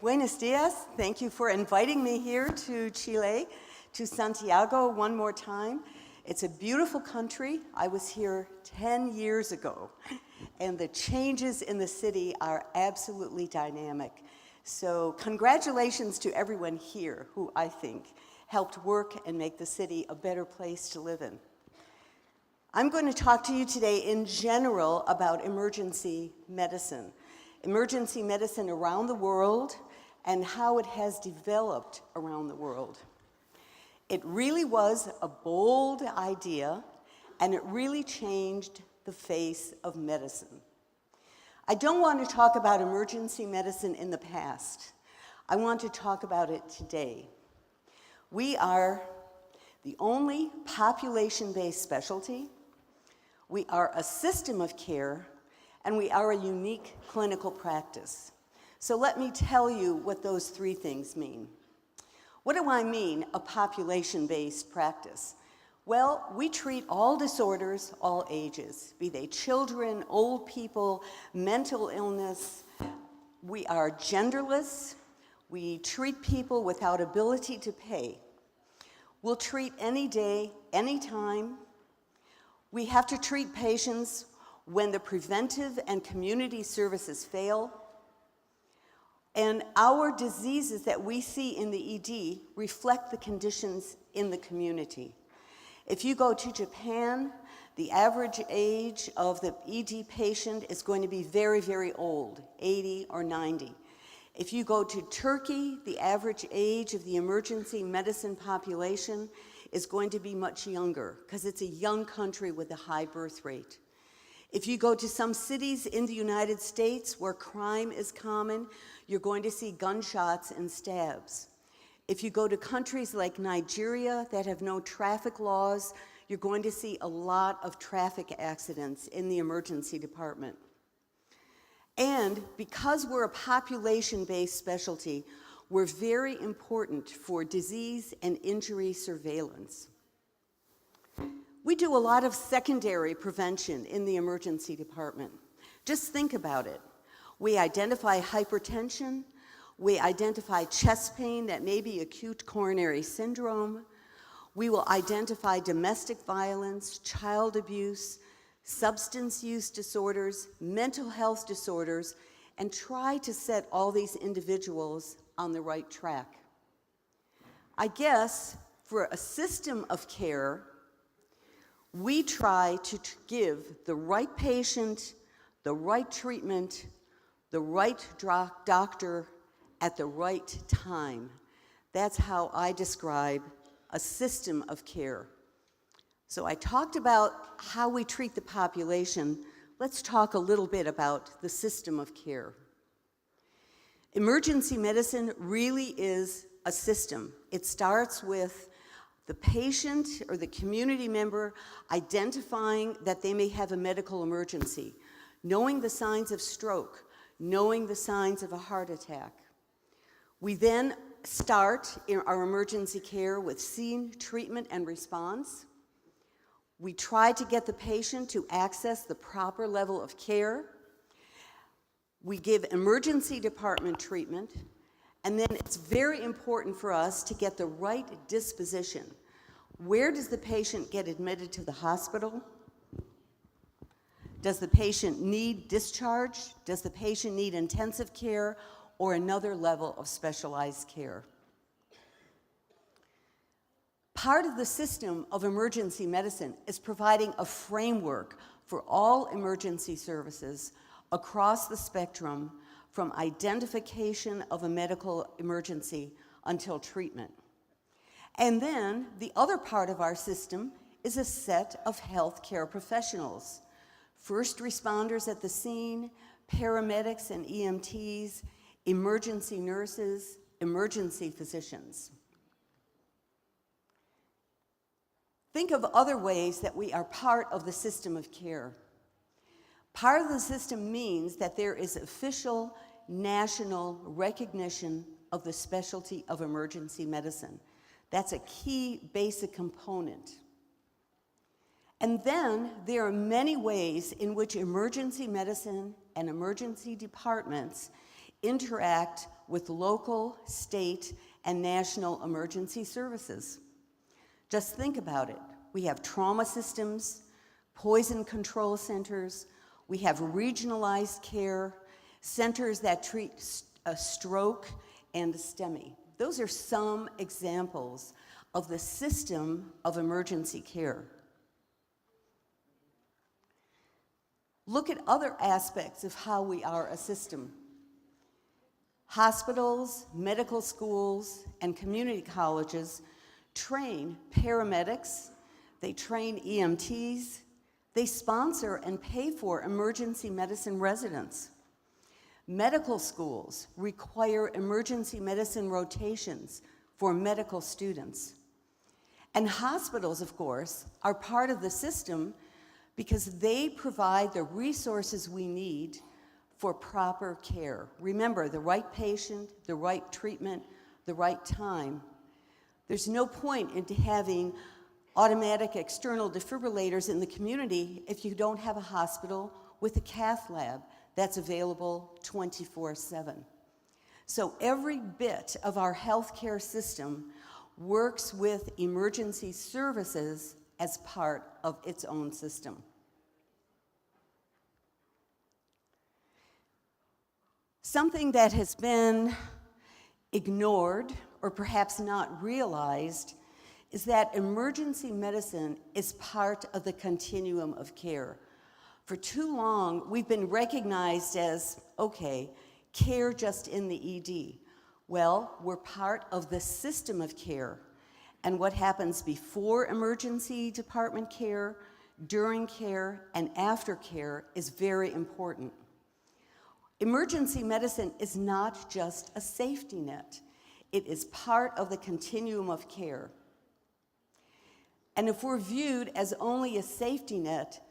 Buenos dias. Thank you for inviting me here to Chile, to Santiago one more time. It's a beautiful country. I was here 10 years ago, and the changes in the city are absolutely dynamic. So congratulations to everyone here who I think helped work and make the city a better place to live in. I'm going to talk to you today in general about emergency medicine around the world, and how it has developed around the world. It really was a bold idea, and it really changed the face of medicine. I don't want to talk about emergency medicine in the past. I want to talk about it today. We are the only population-based specialty. We are a system of care, and we are a unique clinical practice. So let me tell you what those three things mean. What do I mean, a population-based practice? Well, we treat all disorders, all ages, be they children, old people, mental illness. We are genderless. We treat people without ability to pay. We'll treat any day, any time. We have to treat patients when the preventive and community services fail. And our diseases that we see in the ED reflect the conditions in the community. If you go to Japan, the average age of the ED patient is going to be very, very old, 80 or 90. If you go to Turkey, the average age of the emergency medicine population is going to be much younger, because it's a young country with a high birth rate. If you go to some cities in the United States where crime is common, you're going to see gunshots and stabs. If you go to countries like Nigeria that have no traffic laws, you're going to see a lot of traffic accidents in the emergency department. And because we're a population-based specialty, we're very important for disease and injury surveillance. We do a lot of secondary prevention in the emergency department. Just think about it. We identify hypertension. We identify chest pain that may be acute coronary syndrome. We will identify domestic violence, child abuse, substance use disorders, mental health disorders, and try to set all these individuals on the right track. I guess for a system of care, we try to give the right patient, the right treatment, the right doctor at the right time. That's how I describe a system of care. So I talked about how we treat the population. Let's talk a little bit about the system of care. Emergency medicine really is a system. It starts with the patient or the community member identifying that they may have a medical emergency, knowing the signs of stroke, knowing the signs of a heart attack. We then start in our emergency care with scene treatment and response. We try to get the patient to access the proper level of care. We give emergency department treatment, and then it's very important for us to get the right disposition. Where does the patient get admitted to the hospital? Does the patient need discharge? Does the patient need intensive care or another level of specialized care? Part of the system of emergency medicine is providing a framework for all emergency services across the spectrum, from identification of a medical emergency until treatment. And then the other part of our system is a set of healthcare professionals, first responders at the scene, paramedics and EMTs, emergency nurses, emergency physicians. Think of other ways that we are part of the system of care. Part of the system means that there is official national recognition of the specialty of emergency medicine. That's a key basic component. And then there are many ways in which emergency medicine and emergency departments interact with local, state, and national emergency services. Just think about it. We have trauma systems, poison control centers, we have regionalized care, centers that treat a stroke and a STEMI. Those are some examples of the system of emergency care. Look at other aspects of how we are a system. Hospitals, medical schools, and community colleges train paramedics, they train EMTs, they sponsor and pay for emergency medicine residents. Medical schools require emergency medicine rotations for medical students. And hospitals, of course, are part of the system because they provide the resources we need for proper care. Remember, the right patient, the right treatment, the right time. There's no point into having automatic external defibrillators in the community if you don't have a hospital with a cath lab that's available 24/7. So every bit of our healthcare system works with emergency services as part of its own system. Something that has been ignored or perhaps not realized is that emergency medicine is part of the continuum of care. For too long, we've been recognized as, okay, care just in the ED. Well, we're part of the system of care, and what happens before emergency department care, during care, and after care is very important. Emergency medicine is not just a safety net. It is part of the continuum of care. And if we're viewed as only a safety net,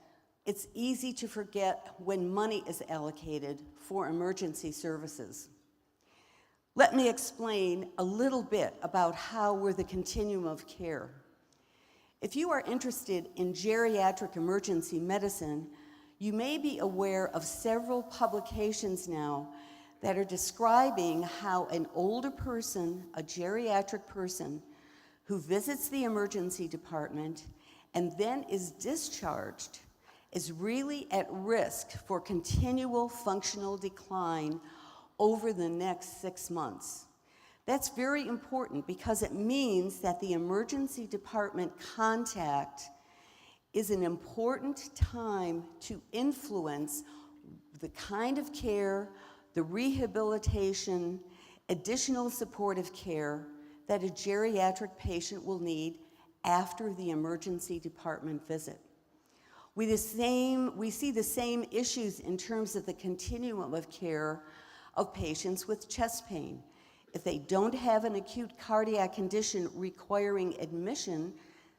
it's easy to forget when money is allocated for emergency services. Let me explain a little bit about how we're the continuum of care. If you are interested in geriatric emergency medicine, you may be aware of several publications now that are describing how an older person, a geriatric person, who visits the emergency department and then is discharged is really at risk for continual functional decline over the next 6 months. That's very important because it means that the emergency department contact is an important time to influence the kind of care, the rehabilitation, additional supportive care that a geriatric patient will need after the emergency department visit. We see the same issues in terms of the continuum of care of patients with chest pain. If they don't have an acute cardiac condition requiring admission,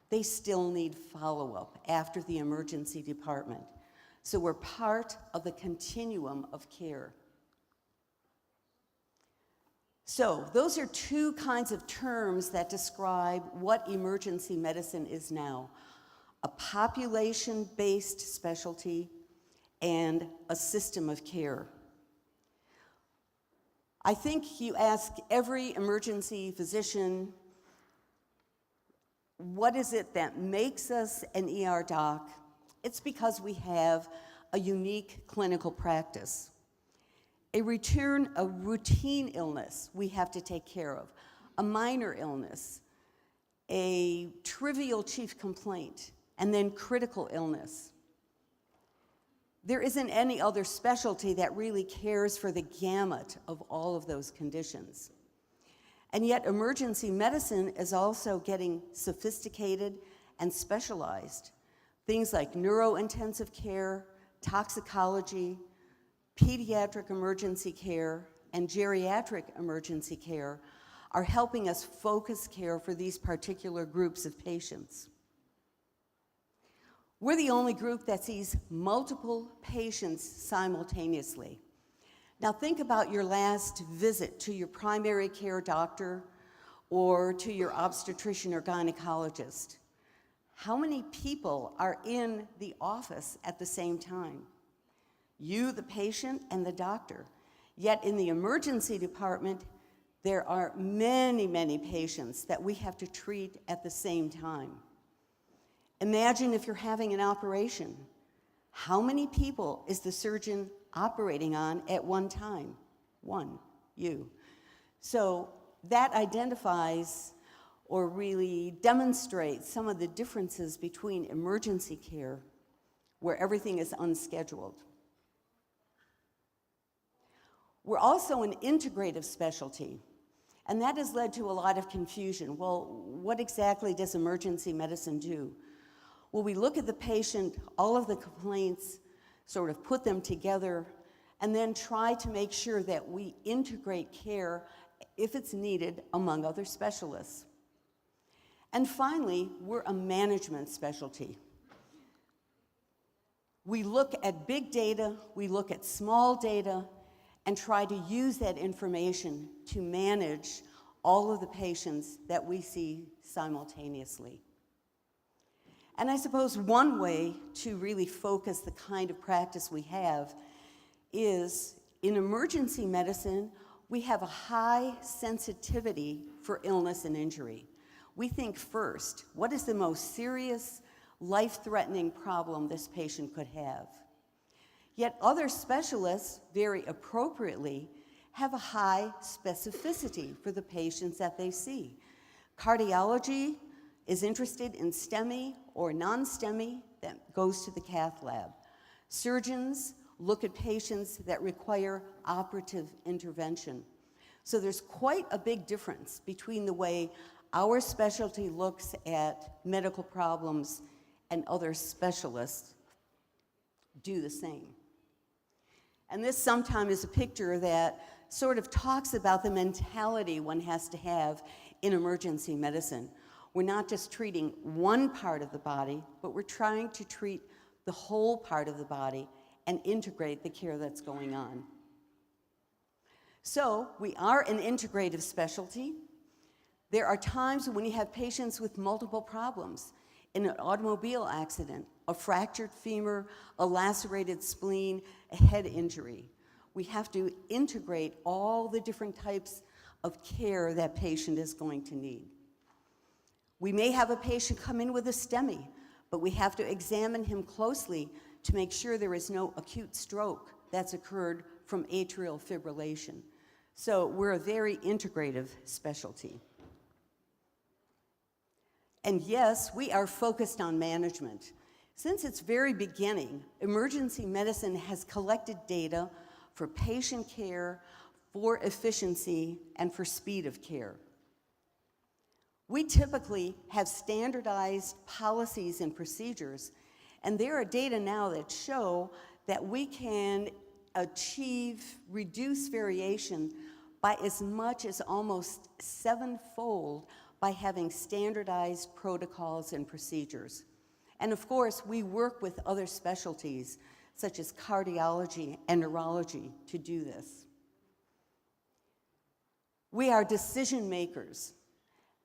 they still need follow-up after the emergency department. So we're part of the continuum of care. So those are two kinds of terms that describe what emergency medicine is now: a population-based specialty and a system of care. I think you ask every emergency physician, what is it that makes us an ER doc? It's because we have a unique clinical practice. A routine illness we have to take care of, a minor illness, a trivial chief complaint, and then critical illness. There isn't any other specialty that really cares for the gamut of all of those conditions. And yet emergency medicine is also getting sophisticated and specialized. Things like neurointensive care, toxicology, pediatric emergency care, and geriatric emergency care are helping us focus care for these particular groups of patients. We're the only group that sees multiple patients simultaneously. Now think about your last visit to your primary care doctor or to your obstetrician or gynecologist. How many people are in the office at the same time? You, the patient, and the doctor. Yet in the emergency department, there are many, many patients that we have to treat at the same time. Imagine if you're having an operation. How many people is the surgeon operating on at one time? One, you. So that identifies or really demonstrates some of the differences between emergency care, where everything is unscheduled. We're also an integrative specialty, and that has led to a lot of confusion. Well, what exactly does emergency medicine do? Well, we look at the patient, all of the complaints, sort of put them together, and then try to make sure that we integrate care, if it's needed, among other specialists. And finally, we're a management specialty. We look at big data, we look at small data, and try to use that information to manage all of the patients that we see simultaneously. And I suppose one way to really focus the kind of practice we have is in emergency medicine, we have a high sensitivity for illness and injury. We think first, what is the most serious, life-threatening problem this patient could have? Yet other specialists, very appropriately, have a high specificity for the patients that they see. Cardiology is interested in STEMI or non-STEMI, that goes to the cath lab. Surgeons look at patients that require operative intervention. So there's quite a big difference between the way our specialty looks at medical problems and other specialists do the same. And this sometimes is a picture that sort of talks about the mentality one has to have in emergency medicine. We're not just treating one part of the body, but we're trying to treat the whole part of the body and integrate the care that's going on. So we are an integrative specialty. There are times when you have patients with multiple problems. In an automobile accident, a fractured femur, a lacerated spleen, a head injury. We have to integrate all the different types of care that patient is going to need. We may have a patient come in with a STEMI, but we have to examine him closely to make sure there is no acute stroke that's occurred from atrial fibrillation. So we're a very integrative specialty. And yes, we are focused on management. Since its very beginning, emergency medicine has collected data for patient care, for efficiency, and for speed of care. We typically have standardized policies and procedures, and there are data now that show that we can achieve reduced variation by as much as almost 7-fold by having standardized protocols and procedures. And of course, we work with other specialties, such as cardiology and neurology, to do this. We are decision makers,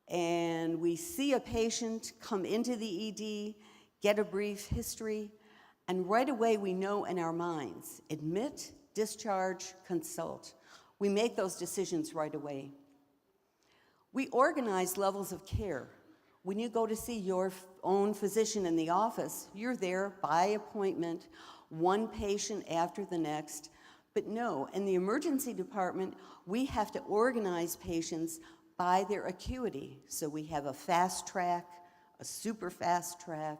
and we see a patient come into the ED, get a brief history, and right away we know in our minds, admit, discharge, consult. We make those decisions right away. We organize levels of care. When you go to see your own physician in the office, you're there by appointment, one patient after the next. But no, in the emergency department, we have to organize patients by their acuity. So we have a fast track, a super fast track,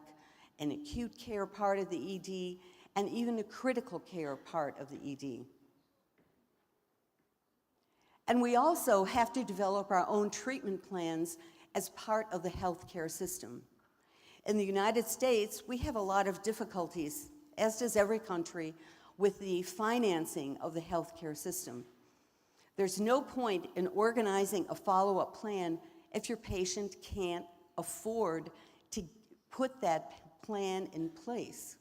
an acute care part of the ED, and even a critical care part of the ED. And we also have to develop our own treatment plans as part of the healthcare system. In the United States, we have a lot of difficulties, as does every country, with the financing of the healthcare system. There's no point in organizing a follow-up plan if your patient can't afford to put that plan in place.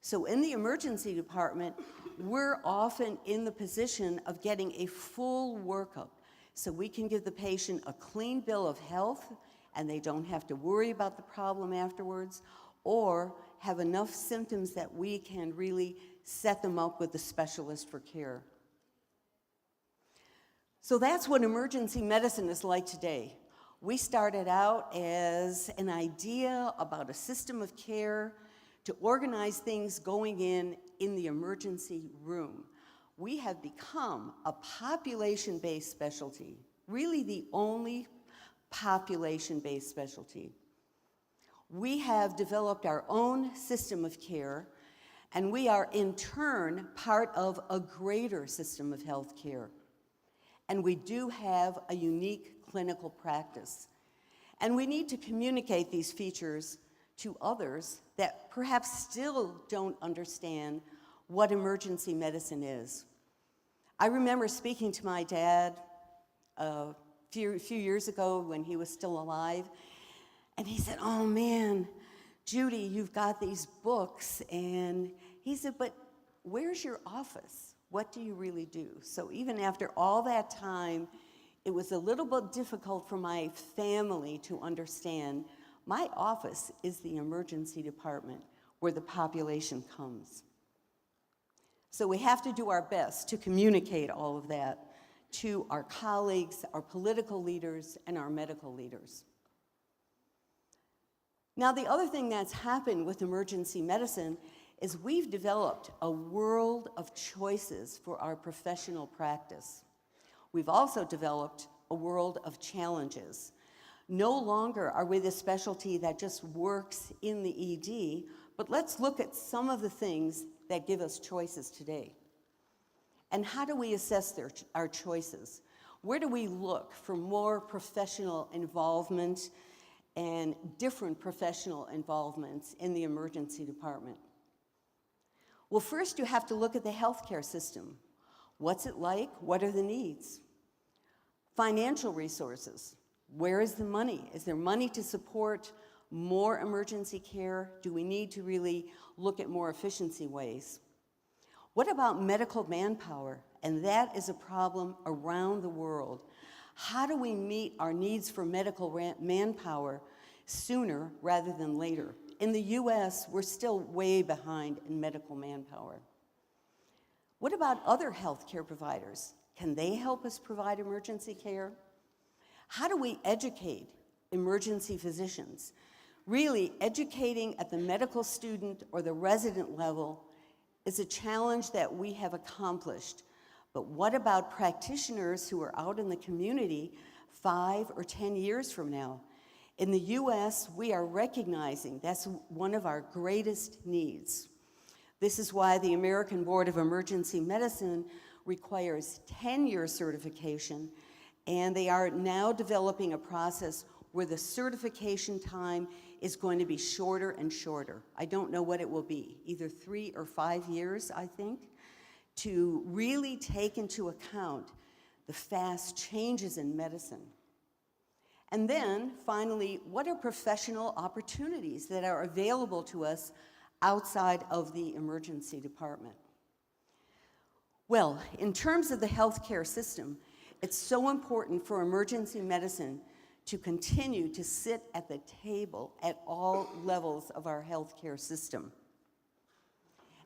So in the emergency department, we're often in the position of getting a full workup so we can give the patient a clean bill of health and they don't have to worry about the problem afterwards, or have enough symptoms that we can really set them up with a specialist for care. So that's what emergency medicine is like today. We started out as an idea about a system of care to organize things going in the emergency room. We have become a population-based specialty, really the only population-based specialty. We have developed our own system of care, and we are in turn part of a greater system of health care. And we do have a unique clinical practice. And we need to communicate these features to others that perhaps still don't understand what emergency medicine is. I remember speaking to my dad a few years ago when he was still alive, and he said, "Oh man, Judy, you've got these books." And he said, "But where's your office? What do you really do?" So even after all that time, it was a little bit difficult for my family to understand. My office is the emergency department where the population comes. So we have to do our best to communicate all of that to our colleagues, our political leaders, and our medical leaders. Now, the other thing that's happened with emergency medicine is we've developed a world of choices for our professional practice. We've also developed a world of challenges. No longer are we the specialty that just works in the ED, but let's look at some of the things that give us choices today. And how do we assess our choices? Where do we look for more professional involvement and different professional involvements in the emergency department? Well, first you have to look at the healthcare system. What's it like? What are the needs? Financial resources. Where is the money? Is there money to support more emergency care? Do we need to really look at more efficiency ways? What about medical manpower? And that is a problem around the world. How do we meet our needs for medical manpower sooner rather than later? In the US, we're still way behind in medical manpower. What about other healthcare providers? Can they help us provide emergency care? How do we educate emergency physicians? Really, educating at the medical student or the resident level is a challenge that we have accomplished. But what about practitioners who are out in the community 5 or 10 years from now? In the US, we are recognizing that's one of our greatest needs. This is why the American Board of Emergency Medicine requires 10-year certification, and they are now developing a process where the certification time is going to be shorter and shorter. I don't know what it will be, either 3 or 5 years, I think, to really take into account the fast changes in medicine. And then, finally, what are professional opportunities that are available to us outside of the emergency department? Well, in terms of the healthcare system, it's so important for emergency medicine to continue to sit at the table at all levels of our healthcare system.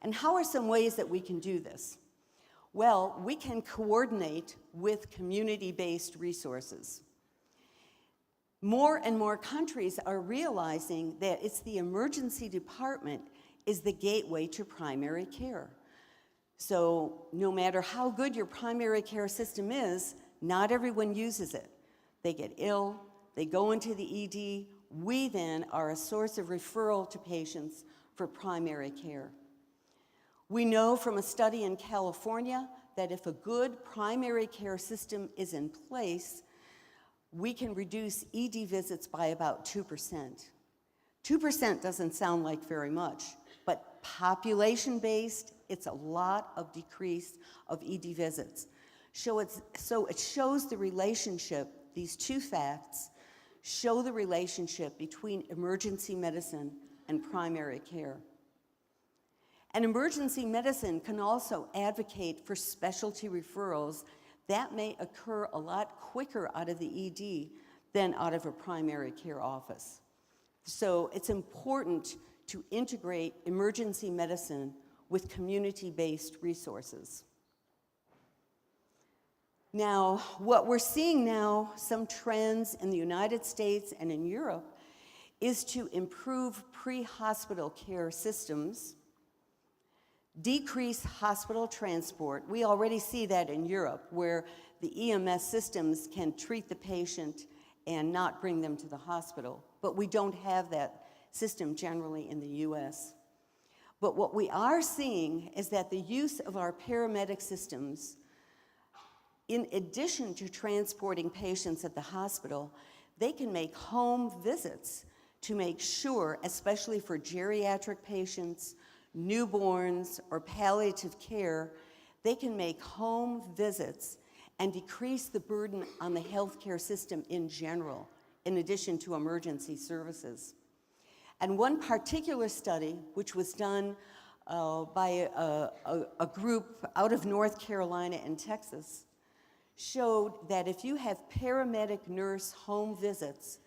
And how are some ways that we can do this? Well, we can coordinate with community-based resources. More and more countries are realizing that it's the emergency department is the gateway to primary care. So no matter how good your primary care system is, not everyone uses it. They get ill, they go into the ED. We then are a source of referral to patients for primary care. We know from a study in California that if a good primary care system is in place, we can reduce ED visits by about 2%. 2% doesn't sound like very much, but population-based, it's a lot of decrease of ED visits. So it shows the relationship, these two facts show the relationship between emergency medicine and primary care. And emergency medicine can also advocate for specialty referrals that may occur a lot quicker out of the ED than out of a primary care office. So it's important to integrate emergency medicine with community-based resources. Now, what we're seeing now, some trends in the United States and in Europe, is to improve pre-hospital care systems, decrease hospital transport. We already see that in Europe, where the EMS systems can treat the patient and not bring them to the hospital. But we don't have that system generally in the US. But what we are seeing is that the use of our paramedic systems, in addition to transporting patients at the hospital, they can make home visits to make sure, especially for geriatric patients, newborns, or palliative care, they can make home visits and decrease the burden on the healthcare system in general, in addition to emergency services. And one particular study, which was done by a group out of North Carolina and Texas, showed that if you have paramedic nurse home visits,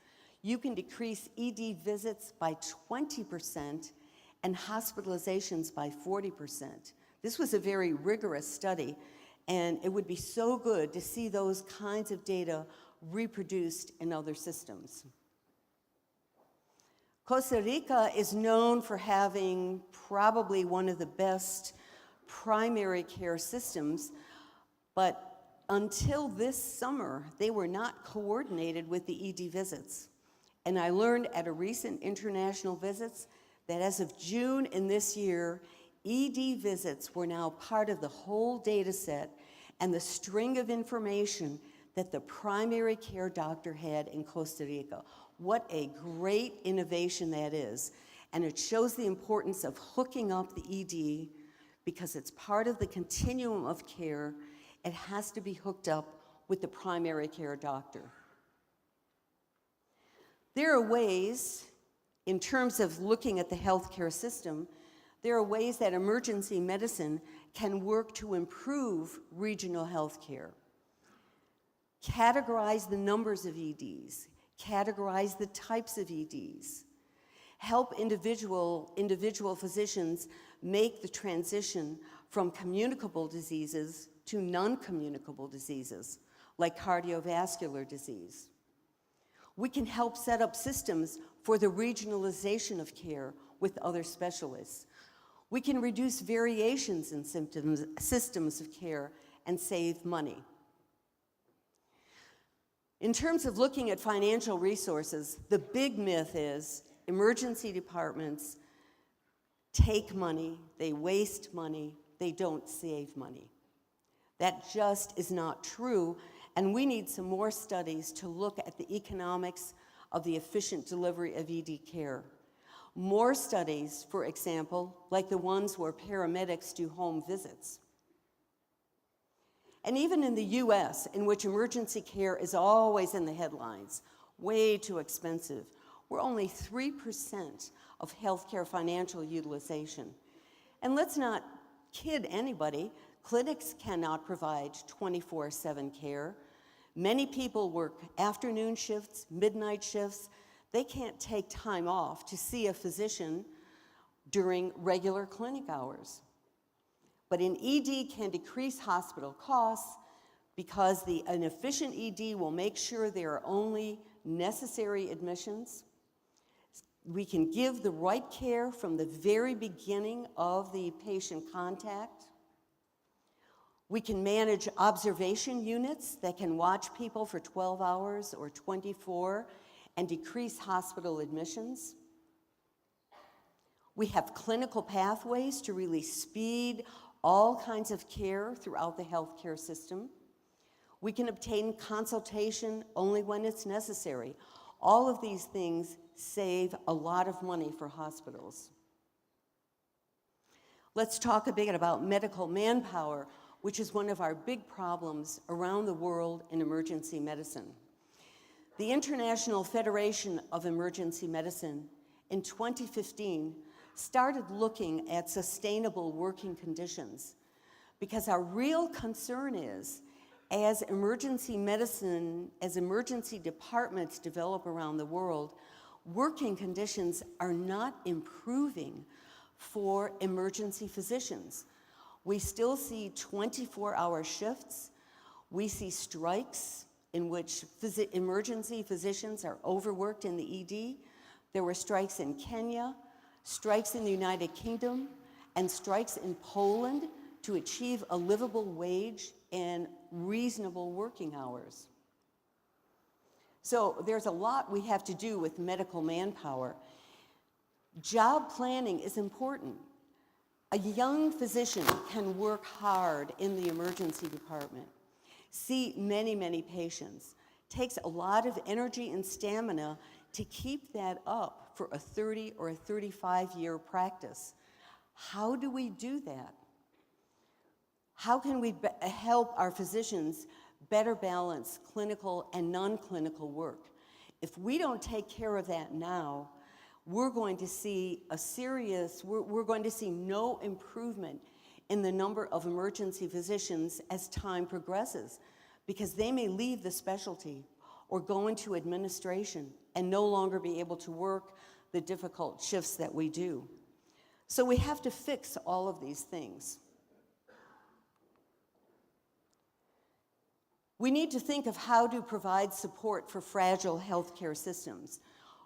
you can decrease ED visits by 20% and hospitalizations by 40%. This was a very rigorous study, and it would be so good to see those kinds of data reproduced in other systems. Costa Rica is known for having probably one of the best primary care systems, but until this summer, they were not coordinated with the ED visits. And I learned at a recent international visits that as of June in this year, ED visits were now part of the whole data set and the string of information that the primary care doctor had in Costa Rica. What a great innovation that is. And it shows the importance of hooking up the ED because it's part of the continuum of care. It has to be hooked up with the primary care doctor. There are ways, in terms of looking at the healthcare system, there are ways that emergency medicine can work to improve regional healthcare. Categorize the numbers of EDs, categorize the types of EDs, help individual physicians make the transition from communicable diseases to non-communicable diseases, like cardiovascular disease. We can help set up systems for the regionalization of care with other specialists. We can reduce variations in systems of care and save money. In terms of looking at financial resources, the big myth is emergency departments take money, they waste money, they don't save money. That just is not true, and we need some more studies to look at the economics of the efficient delivery of ED care. More studies, for example, like the ones where paramedics do home visits. And even in the US, in which emergency care is always in the headlines, way too expensive, we're only 3% of healthcare financial utilization. And let's not kid anybody, clinics cannot provide 24/7 care. Many people work afternoon shifts, midnight shifts. They can't take time off to see a physician during regular clinic hours. But an ED can decrease hospital costs because an efficient ED will make sure there are only necessary admissions. We can give the right care from the very beginning of the patient contact. We can manage observation units that can watch people for 12 hours or 24 and decrease hospital admissions. We have clinical pathways to really speed all kinds of care throughout the healthcare system. We can obtain consultation only when it's necessary. All of these things save a lot of money for hospitals. Let's talk a bit about medical manpower, which is one of our big problems around the world in emergency medicine. The International Federation of Emergency Medicine in 2015 started looking at sustainable working conditions because our real concern is, as emergency medicine, as emergency departments develop around the world, working conditions are not improving for emergency physicians. We still see 24-hour shifts. We see strikes in which emergency physicians are overworked in the ED. There were strikes in Kenya, strikes in the United Kingdom, and strikes in Poland to achieve a livable wage and reasonable working hours. So there's a lot we have to do with medical manpower. Job planning is important. A young physician can work hard in the emergency department, see many, many patients. Takes a lot of energy and stamina to keep that up for a 30 or a 35-year practice. How do we do that? How can we help our physicians better balance clinical and non-clinical work? If we don't take care of that now, we're going to see we're going to see no improvement in the number of emergency physicians as time progresses, because they may leave the specialty or go into administration and no longer be able to work the difficult shifts that we do. So we have to fix all of these things. We need to think of how to provide support for fragile healthcare systems,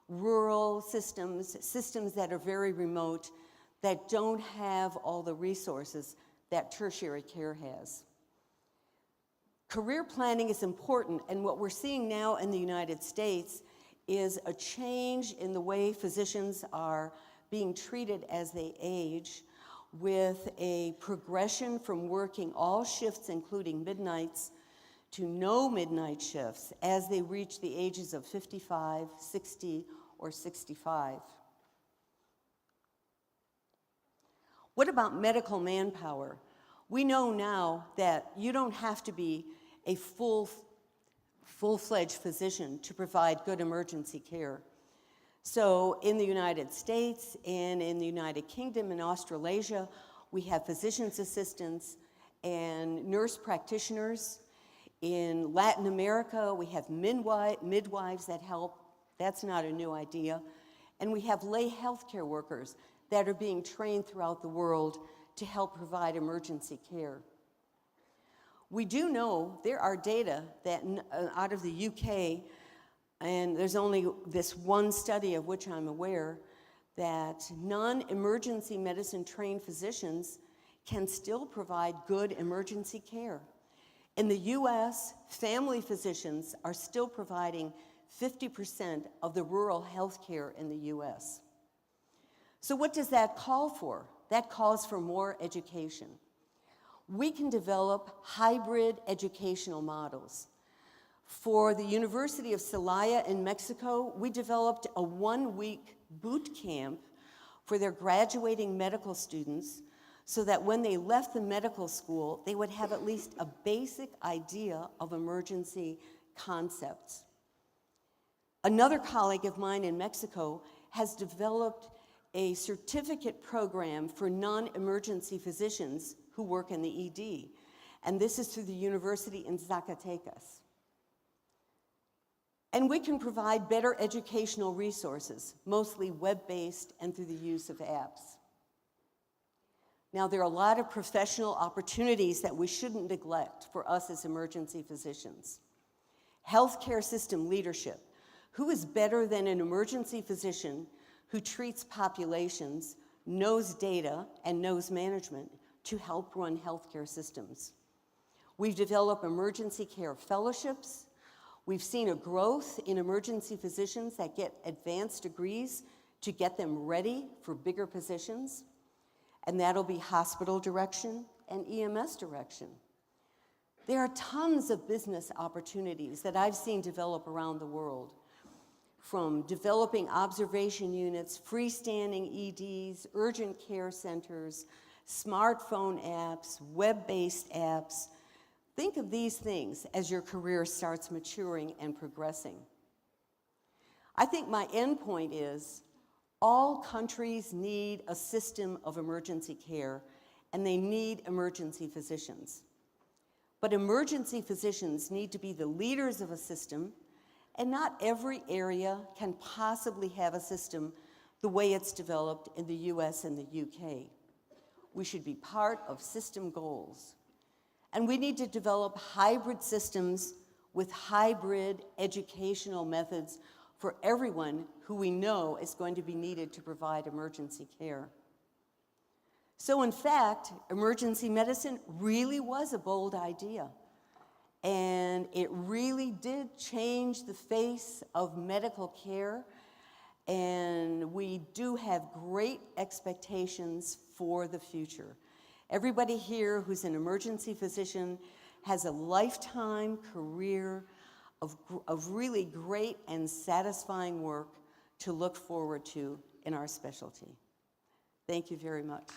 rural systems, systems that are very remote, that don't have all the resources that tertiary care has. Career planning is important, and what we're seeing now in the United States is a change in the way physicians are being treated as they age, with a progression from working all shifts, including midnights, to no midnight shifts as they reach the ages of 55, 60, or 65. What about medical manpower? We know now that you don't have to be a full-fledged physician to provide good emergency care. So in the United States and in the United Kingdom and Australasia, we have physician's assistants and nurse practitioners. In Latin America, we have midwives that help. That's not a new idea. And we have lay healthcare workers that are being trained throughout the world to help provide emergency care. We do know there are data that out of the UK, and there's only this one study of which I'm aware, that non-emergency medicine trained physicians can still provide good emergency care. In the US, family physicians are still providing 50% of the rural health care in the US. So what does that call for? That calls for more education. We can develop hybrid educational models. For the University of Celaya in Mexico, we developed a one-week boot camp for their graduating medical students, so that when they left the medical school, they would have at least a basic idea of emergency concepts. Another colleague of mine in Mexico has developed a certificate program for non-emergency physicians who work in the ED, and this is through the university in Zacatecas. And we can provide better educational resources, mostly web-based and through the use of apps. Now, there are a lot of professional opportunities that we shouldn't neglect for us as emergency physicians. Healthcare system leadership. Who is better than an emergency physician who treats populations, knows data, and knows management to help run healthcare systems? We've developed emergency care fellowships. We've seen a growth in emergency physicians that get advanced degrees to get them ready for bigger positions. And that'll be hospital direction and EMS direction. There are tons of business opportunities that I've seen develop around the world, from developing observation units, freestanding EDs, urgent care centers, smartphone apps, web-based apps. Think of these things as your career starts maturing and progressing. I think my end point is, all countries need a system of emergency care, and they need emergency physicians. But emergency physicians need to be the leaders of a system, and not every area can possibly have a system the way it's developed in the US and the UK. We should be part of system goals. And we need to develop hybrid systems with hybrid educational methods for everyone who we know is going to be needed to provide emergency care. So in fact, emergency medicine really was a bold idea. And it really did change the face of medical care. And we do have great expectations for the future. Everybody here who's an emergency physician has a lifetime career of really great and satisfying work to look forward to in our specialty. Thank you very much.